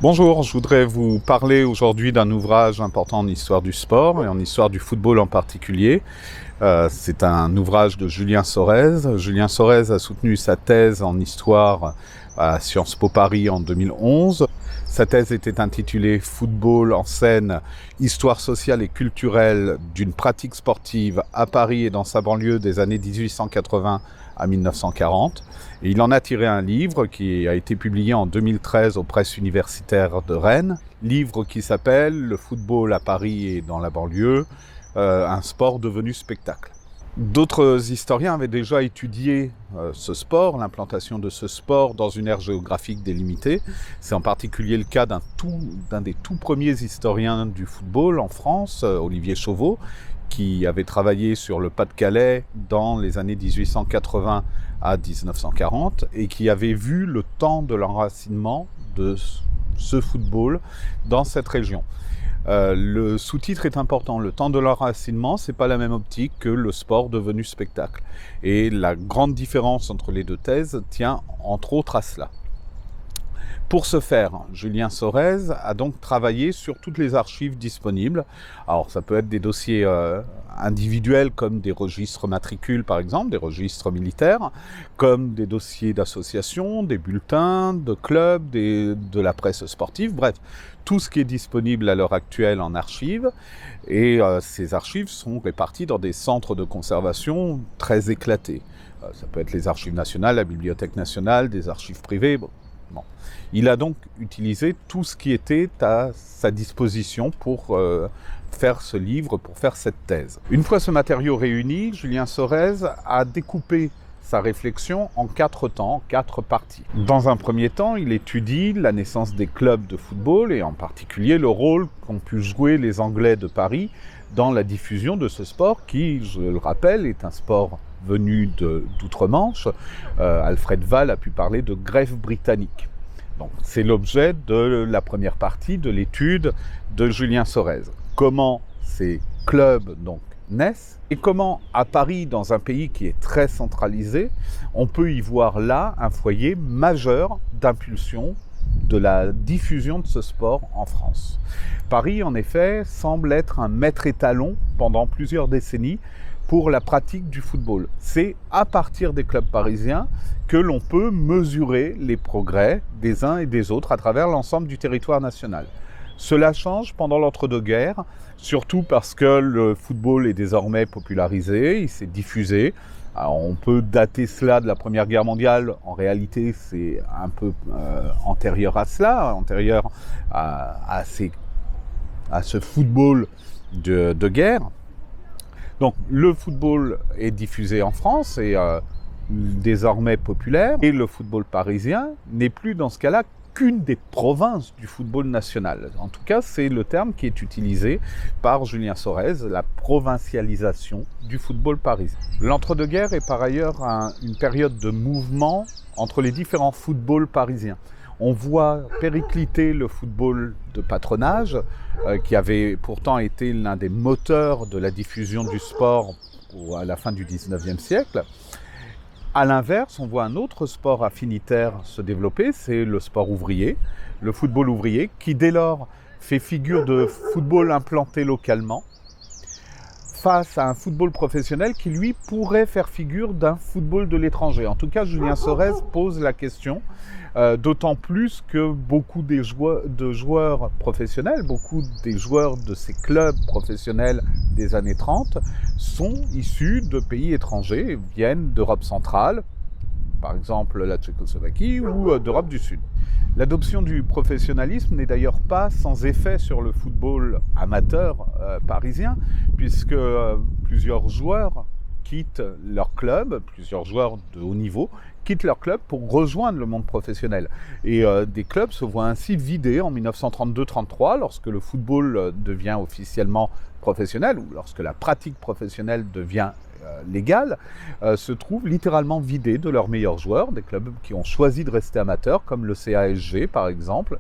Bonjour, je voudrais vous parler aujourd'hui d'un ouvrage important en histoire du sport et en histoire du football en particulier. C'est un ouvrage de Julien Sorez. Julien Sorez a soutenu sa thèse en histoire à Sciences Po Paris en 2011. Sa thèse était intitulée « Football en scène, histoire sociale et culturelle d'une pratique sportive à Paris et dans sa banlieue des années 1880 à 1940 ». Et il en a tiré un livre qui a été publié en 2013 aux presses universitaires de Rennes. Livre qui s'appelle « Le football à Paris et dans la banlieue, un sport devenu spectacle ». D'autres historiens avaient déjà étudié ce sport, l'implantation de ce sport dans une aire géographique délimitée. C'est en particulier le cas d'un des tout premiers historiens du football en France, Olivier Chauveau, qui avait travaillé sur le Pas-de-Calais dans les années 1880 à 1940 et qui avait vu le temps de l'enracinement de ce football dans cette région. Le sous-titre est important. Le temps de l'enracinement, c'est pas la même optique que le sport devenu spectacle. Et la grande différence entre les deux thèses tient entre autres à cela. Pour ce faire, Julien Sorez a donc travaillé sur toutes les archives disponibles. Alors ça peut être des dossiers individuels comme des registres matricules par exemple, des registres militaires, comme des dossiers d'associations, des bulletins, de clubs, de la presse sportive, bref, tout ce qui est disponible à l'heure actuelle en archives. Et ces archives sont réparties dans des centres de conservation très éclatés. Ça peut être les archives nationales, la Bibliothèque nationale, des archives privées. Bon. Il a donc utilisé tout ce qui était à sa disposition pour faire ce livre, pour faire cette thèse. Une fois ce matériau réuni, Julien Sorez a découpé sa réflexion en 4 temps, 4 parties. Dans un premier temps, il étudie la naissance des clubs de football et en particulier le rôle qu'ont pu jouer les Anglais de Paris dans la diffusion de ce sport qui, je le rappelle, est un sport venu d'outre-Manche. Alfred Wahl a pu parler de greffe britannique. Donc, c'est l'objet de la première partie de l'étude de Julien Sorez. Comment ces clubs donc naissent et comment à Paris, dans un pays qui est très centralisé, on peut y voir là un foyer majeur d'impulsion de la diffusion de ce sport en France. Paris, en effet, semble être un maître étalon pendant plusieurs décennies pour la pratique du football. C'est à partir des clubs parisiens que l'on peut mesurer les progrès des uns et des autres à travers l'ensemble du territoire national. Cela change pendant l'entre-deux-guerres, surtout parce que le football est désormais popularisé, il s'est diffusé. Alors, on peut dater cela de la Première Guerre mondiale, en réalité c'est un peu antérieur à cela, antérieur à ce football de guerre. Donc le football est diffusé en France et désormais populaire, et le football parisien n'est plus dans ce cas-là qu'une des provinces du football national. En tout cas, c'est le terme qui est utilisé par Julien Sorez, la provincialisation du football parisien. L'entre-deux-guerres est par ailleurs une période de mouvement entre les différents footballs parisiens. On voit péricliter le football de patronage, qui avait pourtant été l'un des moteurs de la diffusion du sport à la fin du 19e siècle. À l'inverse, on voit un autre sport affinitaire se développer, c'est le sport ouvrier, le football ouvrier, qui dès lors fait figure de football implanté localement, face à un football professionnel qui, lui, pourrait faire figure d'un football de l'étranger. En tout cas, Julien Sorez pose la question, d'autant plus que beaucoup de joueurs professionnels, beaucoup des joueurs de ces clubs professionnels des années 30 sont issus de pays étrangers, viennent d'Europe centrale, par exemple la Tchécoslovaquie, ou d'Europe du Sud. L'adoption du professionnalisme n'est d'ailleurs pas sans effet sur le football amateur parisien, puisque plusieurs joueurs quittent leur club, plusieurs joueurs de haut niveau quittent leur club pour rejoindre le monde professionnel. Et des clubs se voient ainsi vidés en 1932-33, lorsque le football devient officiellement professionnel, ou lorsque la pratique professionnelle devient légale, se trouvent littéralement vidés de leurs meilleurs joueurs, des clubs qui ont choisi de rester amateurs, comme le CASG par exemple,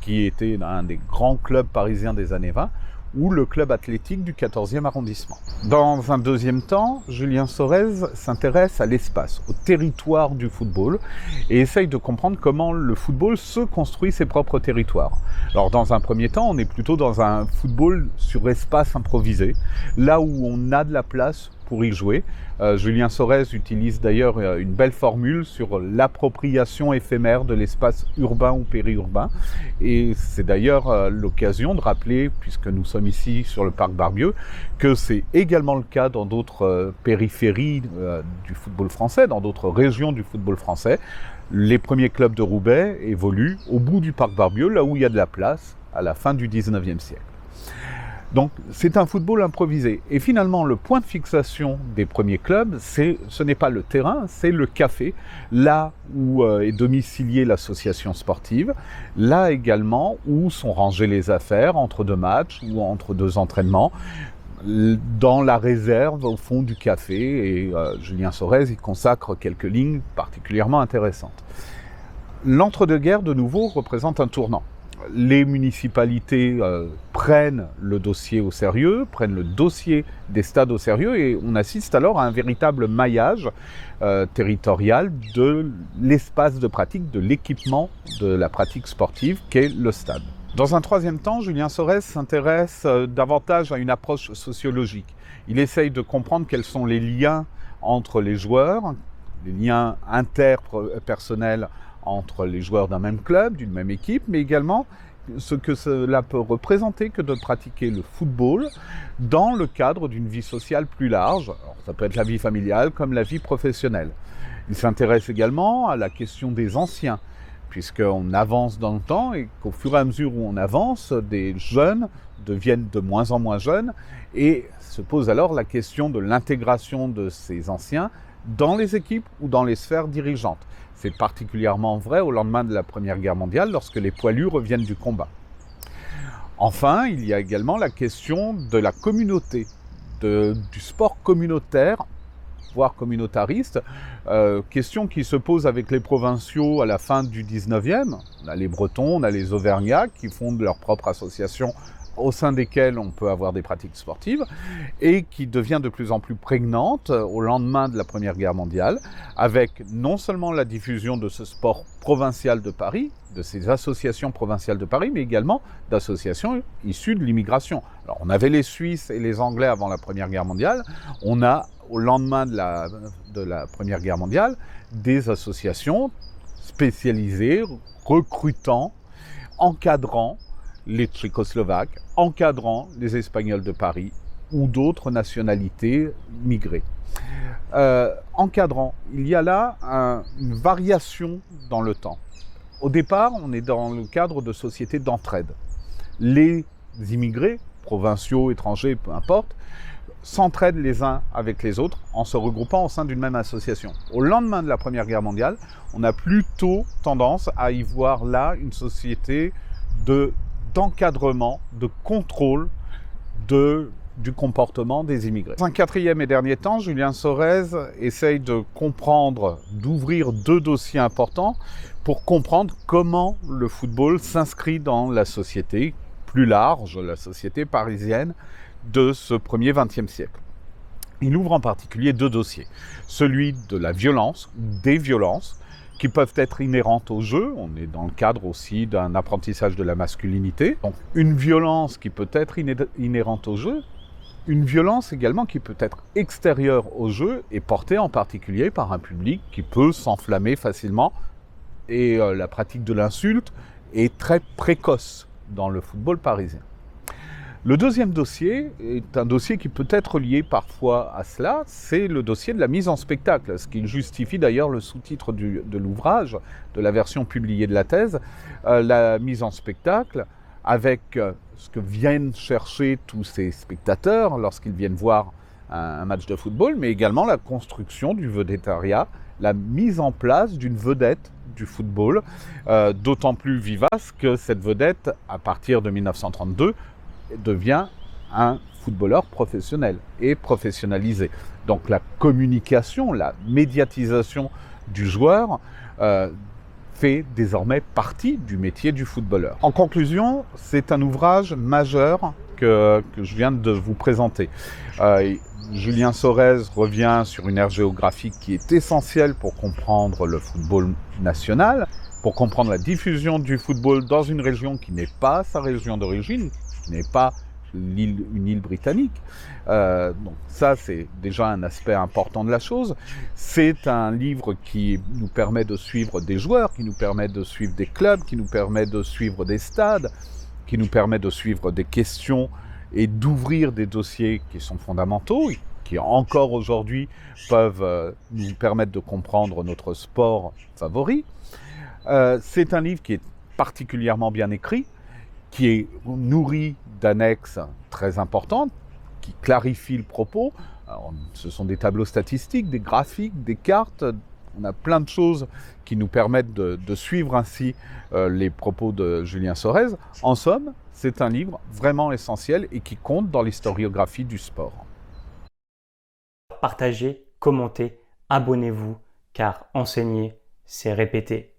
qui était un des grands clubs parisiens des années 20, ou le club athlétique du 14e arrondissement. Dans un deuxième temps, Julien Sorez s'intéresse à l'espace, au territoire du football, et essaye de comprendre comment le football se construit ses propres territoires. Alors dans un premier temps, on est plutôt dans un football sur espace improvisé, là où on a de la place pour y jouer. Julien Sorez utilise d'ailleurs une belle formule sur l'appropriation éphémère de l'espace urbain ou périurbain. Et c'est d'ailleurs l'occasion de rappeler, puisque nous sommes ici sur le parc Barbieux, que c'est également le cas dans d'autres périphéries du football français, dans d'autres régions du football français. Les premiers clubs de Roubaix évoluent au bout du parc Barbieux, là où il y a de la place, à la fin du 19e siècle. Donc c'est un football improvisé. Et finalement, le point de fixation des premiers clubs, ce n'est pas le terrain, c'est le café, là où est domiciliée l'association sportive, là également où sont rangées les affaires entre deux matchs ou entre deux entraînements, dans la réserve au fond du café. Et Julien Sorez y consacre quelques lignes particulièrement intéressantes. L'entre-deux-guerres, de nouveau, représente un tournant. Les municipalités prennent le dossier au sérieux, prennent le dossier des stades au sérieux, et on assiste alors à un véritable maillage territorial de l'espace de pratique, de l'équipement de la pratique sportive qu'est le stade. Dans un troisième temps, Julien Sorez s'intéresse davantage à une approche sociologique. Il essaye de comprendre quels sont les liens entre les joueurs, les liens interpersonnels entre les joueurs d'un même club, d'une même équipe, mais également ce que cela peut représenter que de pratiquer le football dans le cadre d'une vie sociale plus large. Alors, ça peut être la vie familiale comme la vie professionnelle. Il s'intéresse également à la question des anciens, puisqu'on avance dans le temps et qu'au fur et à mesure où on avance, des jeunes deviennent de moins en moins jeunes, et se pose alors la question de l'intégration de ces anciens dans les équipes ou dans les sphères dirigeantes. C'est particulièrement vrai au lendemain de la Première Guerre mondiale, lorsque les poilus reviennent du combat. Enfin, il y a également la question de la communauté, du sport communautaire, voire communautariste, question qui se pose avec les provinciaux à la fin du 19e. On a les Bretons, on a les Auvergnats qui fondent leur propre association au sein desquelles on peut avoir des pratiques sportives, et qui devient de plus en plus prégnante au lendemain de la Première Guerre mondiale, avec non seulement la diffusion de ce sport provincial de Paris, de ces associations provinciales de Paris, mais également d'associations issues de l'immigration. Alors on avait les Suisses et les Anglais avant la Première Guerre mondiale, on a au lendemain de la Première Guerre mondiale des associations spécialisées, recrutant, encadrant les Tchécoslovaques, encadrant les Espagnols de Paris ou d'autres nationalités migrées. Encadrant, il y a là une variation dans le temps. Au départ, on est dans le cadre de sociétés d'entraide. Les immigrés, provinciaux, étrangers, peu importe, s'entraident les uns avec les autres en se regroupant au sein d'une même association. Au lendemain de la Première Guerre mondiale, on a plutôt tendance à y voir là une société d'encadrement, de contrôle du comportement des immigrés. Dans un quatrième et dernier temps, Julien Sorez essaye de comprendre, d'ouvrir deux dossiers importants pour comprendre comment le football s'inscrit dans la société plus large, la société parisienne de ce premier XXe siècle. Il ouvre en particulier deux dossiers. Celui de la violence, des violences, qui peuvent être inhérentes au jeu. On est dans le cadre aussi d'un apprentissage de la masculinité. Donc une violence qui peut être inhérente au jeu, une violence également qui peut être extérieure au jeu et portée en particulier par un public qui peut s'enflammer facilement. Et la pratique de l'insulte est très précoce dans le football parisien. Le deuxième dossier est un dossier qui peut être lié parfois à cela, c'est le dossier de la mise en spectacle, ce qui justifie d'ailleurs le sous-titre de l'ouvrage, de la version publiée de la thèse, la mise en spectacle avec ce que viennent chercher tous ces spectateurs lorsqu'ils viennent voir un match de football, mais également la construction du vedettariat, la mise en place d'une vedette du football, d'autant plus vivace que cette vedette, à partir de 1932, devient un footballeur professionnel et professionnalisé. Donc la communication, la médiatisation du joueur fait désormais partie du métier du footballeur. En conclusion, c'est un ouvrage majeur que que je viens de vous présenter. Julien Sorez revient sur une aire géographique qui est essentielle pour comprendre le football national, pour comprendre la diffusion du football dans une région qui n'est pas sa région d'origine, qui n'est pas une île britannique. Donc ça, c'est déjà un aspect important de la chose. C'est un livre qui nous permet de suivre des joueurs, qui nous permet de suivre des clubs, qui nous permet de suivre des stades, qui nous permet de suivre des questions et d'ouvrir des dossiers qui sont fondamentaux, qui encore aujourd'hui peuvent nous permettre de comprendre notre sport favori. C'est un livre qui est particulièrement bien écrit, qui est nourri d'annexes très importantes, qui clarifient le propos. Alors, ce sont des tableaux statistiques, des graphiques, des cartes. On a plein de choses qui nous permettent de suivre ainsi les propos de Julien Sorez. En somme, c'est un livre vraiment essentiel et qui compte dans l'historiographie du sport. Partagez, commentez, abonnez-vous, car enseigner, c'est répéter.